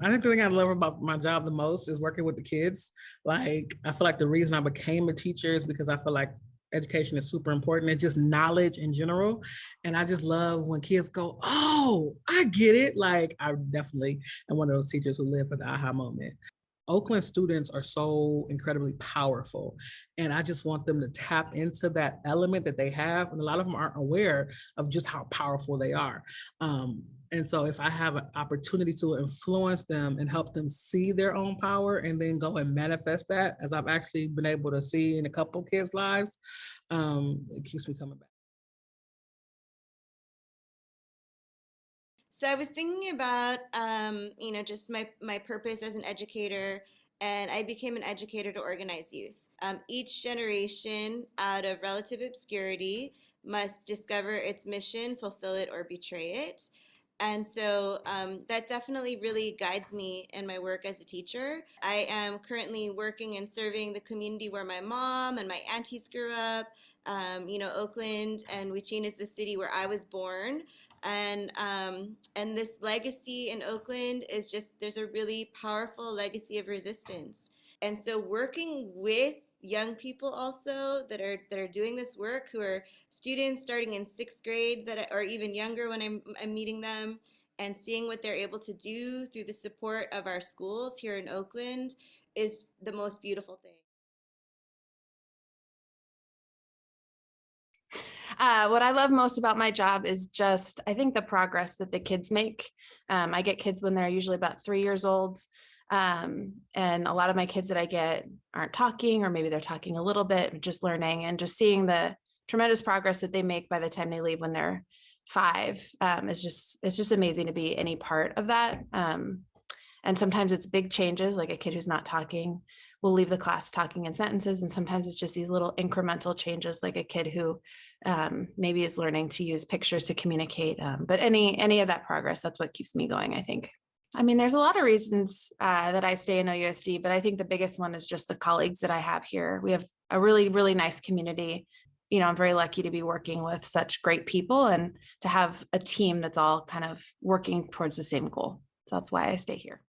I think the thing I love about my job the most is working with the kids. Like, I feel like the reason I became a teacher is because I feel like education is super important. It's just knowledge in general. And I just love when kids go, oh, I get it. Like, I definitely am one of those teachers who live for the aha moment. Oakland students are so incredibly powerful. And I just want them to tap into that element that they have. And a lot of them aren't aware of just how powerful they are. And so if I have an opportunity to influence them and help them see their own power and then go and manifest that, as I've actually been able to see in a couple kids' lives, it keeps me coming back. So I was thinking about, just my purpose as an educator, and I became an educator to organize youth. Each generation out of relative obscurity must discover its mission, fulfill it, or betray it. And so that definitely really guides me in my work as a teacher. I am currently working and serving the community where my mom and my aunties grew up. Oakland and Huichin is the city where I was born, and this legacy in Oakland is just, there's a really powerful legacy of resistance. And so working with young people also that are doing this work, who are students starting in sixth grade that are even younger when I'm meeting them, and seeing what they're able to do through the support of our schools here in Oakland is the most beautiful thing. What I love most about my job is just, I think, the progress that the kids make. I get kids when they're usually about 3 years old. And a lot of my kids that I get aren't talking, or maybe they're talking a little bit, just learning, and just seeing the tremendous progress that they make by the time they leave when they're 5. It's just amazing to be any part of that. And sometimes it's big changes, like a kid who's not talking will leave the class talking in sentences. And sometimes it's just these little incremental changes, like a kid who maybe is learning to use pictures to communicate. But any of that progress, that's what keeps me going, I think. I mean, there's a lot of reasons that I stay in OUSD, but I think the biggest one is just the colleagues that I have here. We have a really, really nice community. I'm very lucky to be working with such great people and to have a team that's all kind of working towards the same goal. So that's why I stay here.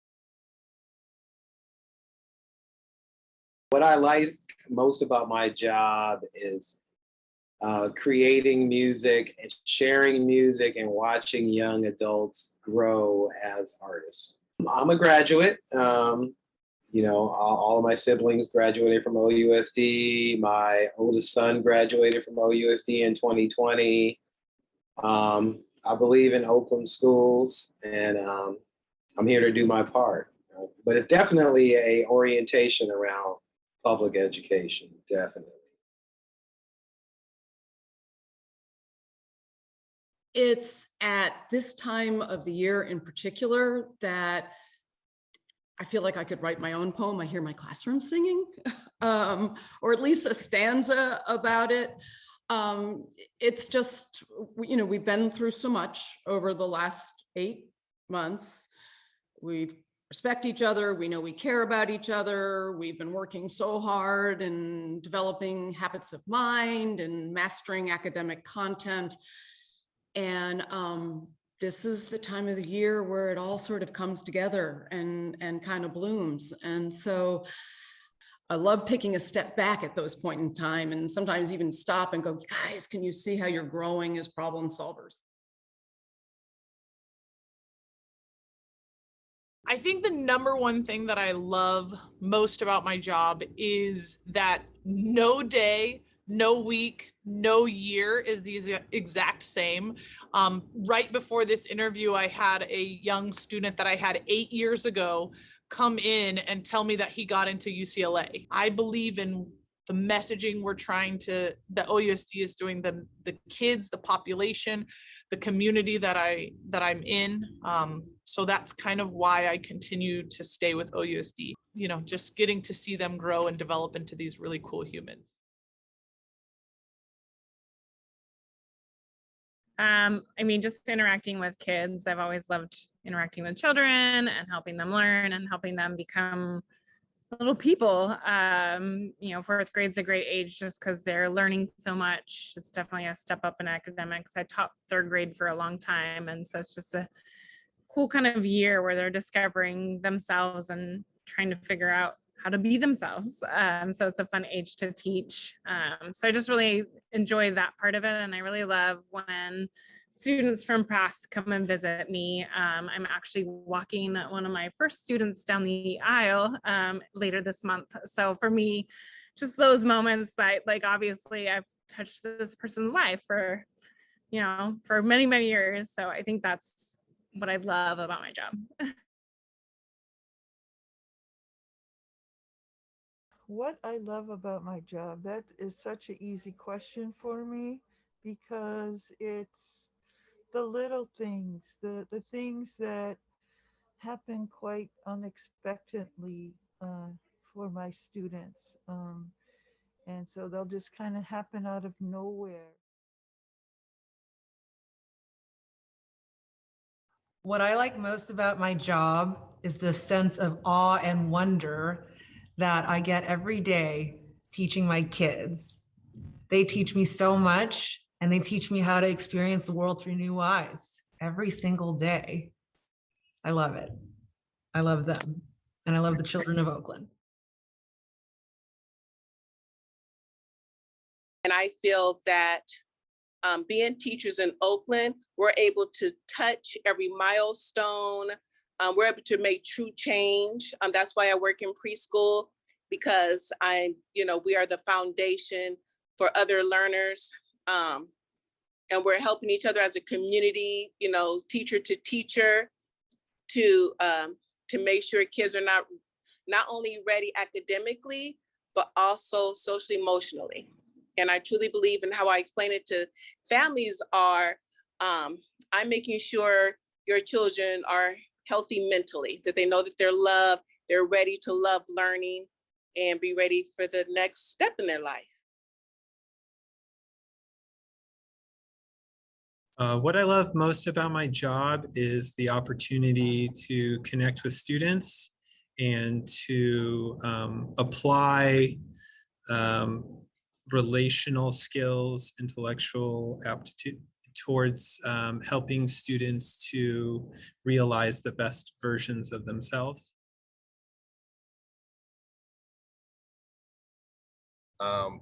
What I like most about my job is creating music and sharing music and watching young adults grow as artists. I'm a graduate. All of my siblings graduated from OUSD. My oldest son graduated from OUSD in 2020. I believe in Oakland schools, and I'm here to do my part. But it's definitely a orientation around public education, definitely. It's at this time of the year in particular that I feel like I could write my own poem. I hear my classroom singing, or at least a stanza about it. It's just, we've been through so much over the last 8 months. We respect each other. We know we care about each other. We've been working so hard and developing habits of mind and mastering academic content. And this is the time of the year where it all sort of comes together and kind of blooms. And so I love taking a step back at those points in time, and sometimes even stop and go, guys, can you see how you're growing as problem solvers? I think the number one thing that I love most about my job is that no day, no week, no year is the exact same. Right before this interview, I had a young student that I had 8 years ago come in and tell me that he got into UCLA. I believe in the messaging that OUSD is doing, the kids, the population, the community that I'm in. So that's kind of why I continue to stay with OUSD, just getting to see them grow and develop into these really cool humans. Just interacting with kids. I've always loved interacting with children and helping them learn and helping them become little people. Fourth grade's a great age just because they're learning so much. It's definitely a step up in academics. I taught third grade for a long time, and so it's just a cool kind of year where they're discovering themselves and trying to figure out how to be themselves. So it's a fun age to teach. So I just really enjoy that part of it. And I really love when students from past come and visit me. I'm actually walking one of my first students down the aisle later this month. So for me, just those moments that, like, obviously I've touched this person's life for, for many, many years. So I think that's what I love about my job. What I love about my job, that is such an easy question for me because it's the little things, the things that happen quite unexpectedly for my students. And so they'll just kind of happen out of nowhere. What I like most about my job is the sense of awe and wonder that I get every day teaching my kids. They teach me so much, and they teach me how to experience the world through new eyes every single day. I love it. I love them, and I love the children of Oakland. And I feel that being teachers in Oakland, we're able to touch every milestone. We're able to make true change. That's why I work in preschool, because we are the foundation for other learners. And we're helping each other as a community, teacher to teacher, to make sure kids are not only ready academically, but also socially, emotionally. And I truly believe in how I explain it to families are, I'm making sure your children are healthy mentally, that they know that they're loved, they're ready to love learning and be ready for the next step in their life. What I love most about my job is the opportunity to connect with students and to apply relational skills, intellectual aptitude towards helping students to realize the best versions of themselves.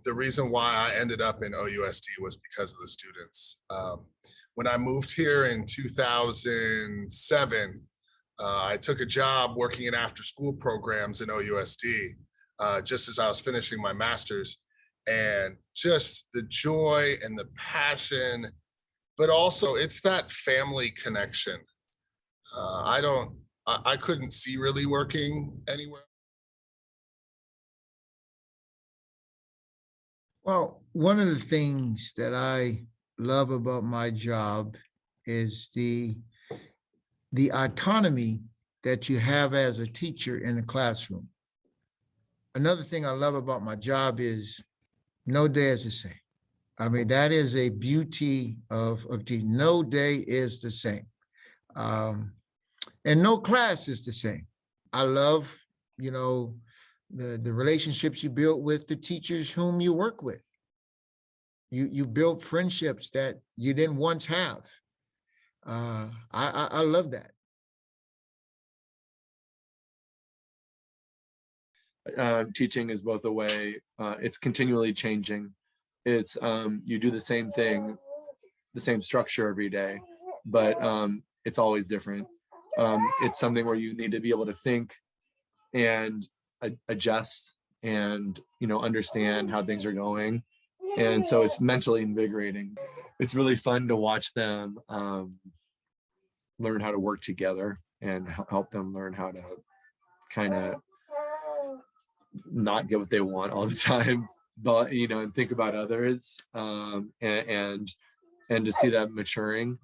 The reason why I ended up in OUSD was because of the students. When I moved here in 2007, I took a job working in after-school programs in OUSD just as I was finishing my master's. And just the joy and the passion, but also it's that family connection. I couldn't see really working anywhere. Well, one of the things that I love about my job is the autonomy that you have as a teacher in the classroom. Another thing I love about my job is no day is the same. I mean, that is a beauty of teaching. No day is the same. And no class is the same. I love, the relationships you build with the teachers whom you work with. You build friendships that you didn't once have. I love that. Teaching is both a way, it's continually changing. It's you do the same thing, the same structure every day, but it's always different. It's something where you need to be able to think and adjust and understand how things are going. And so it's mentally invigorating. It's really fun to watch them learn how to work together and help them learn how to kind of not get what they want all the time, but and think about others, and to see that maturing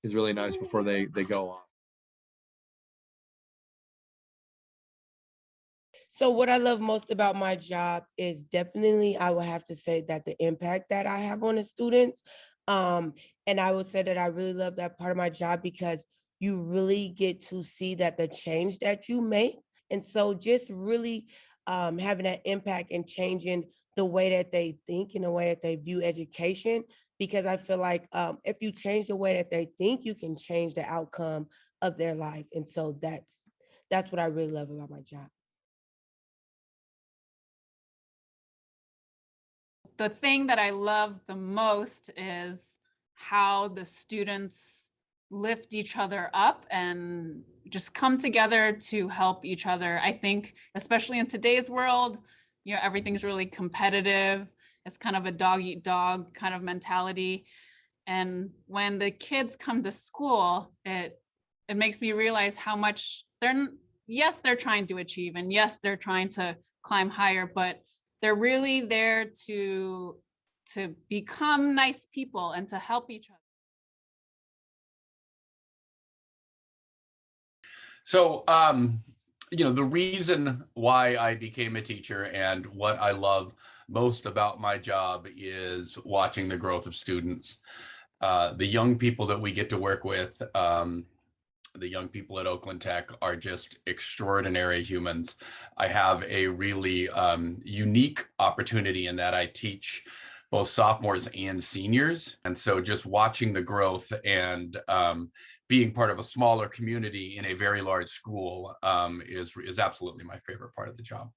is really nice before they go on. So what I love most about my job is definitely, I would have to say that the impact that I have on the students. And I would say that I really love that part of my job because you really get to see that the change that you make. And so just really having that impact and changing the way that they think and the way that they view education, because I feel like if you change the way that they think, you can change the outcome of their life. And so that's what I really love about my job. The thing that I love the most is how the students lift each other up and just come together to help each other. I think, especially in today's world, you know, everything's really competitive. It's kind of a dog eat dog kind of mentality. And when the kids come to school, it makes me realize how much they're trying to achieve, and yes, they're trying to climb higher, but they're really there to become nice people and to help each other. So, you know, the reason why I became a teacher and what I love most about my job is watching the growth of students. The young people that we get to work with, the young people at Oakland Tech are just extraordinary humans. I have a really unique opportunity in that I teach both sophomores and seniors. And so just watching the growth and being part of a smaller community in a very large school is absolutely my favorite part of the job.